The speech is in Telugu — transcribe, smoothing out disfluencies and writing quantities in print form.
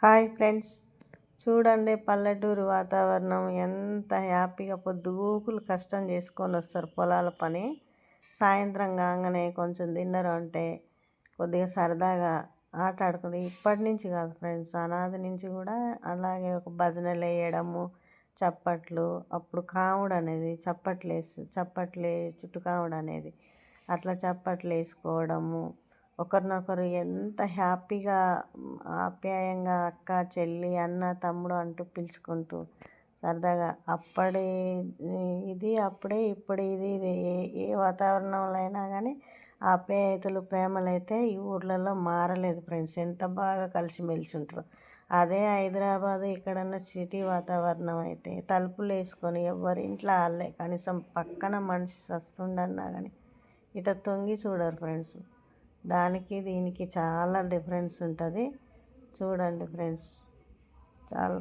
హాయ్ ఫ్రెండ్స్, చూడండి పల్లెటూరు వాతావరణం ఎంత హ్యాపీగా పొద్దుగూకులు కష్టం చేసుకొని వస్తారు పొలాల పని. సాయంత్రం కాగానే కొంచెం తిన్నారు అంటే కొద్దిగా సరదాగా ఆట ఆడుకుంటే, ఇప్పటి నుంచి కాదు ఫ్రెండ్స్, అనాది నుంచి కూడా అలాగే ఒక భజనలు వేయడము, చప్పట్లు, అప్పుడు కాముడు అనేది చప్పట్లే చుట్టు కాముడు అనేది, అట్లా చప్పట్లు వేసుకోవడము, ఒకరినొకరు ఎంత హ్యాపీగా ఆప్యాయంగా అక్క చెల్లి అన్న తమ్ముడు అంటూ పిలుచుకుంటూ సరదాగా అప్పటి ఇది అప్పుడే ఇప్పుడు ఇది ఏ వాతావరణంలో అయినా కానీ ఆప్యాయతలు ప్రేమలు అయితే ఈ ఊర్లలో మారలేదు ఫ్రెండ్స్. ఎంత బాగా కలిసిమెలిసి ఉంటారు. అదే హైదరాబాద్ ఎక్కడన్నా సిటీ వాతావరణం అయితే తలుపులు వేసుకొని ఎవరి ఇంట్లో వాళ్ళే, కనీసం పక్కన మనిషి వస్తుండన్నా కానీ ఇట తొంగి చూడరు ఫ్రెండ్స్. దానికి దీనికి చాలా డిఫరెన్స్ ఉంటుంది. చూడండి ఫ్రెండ్స్, చాలా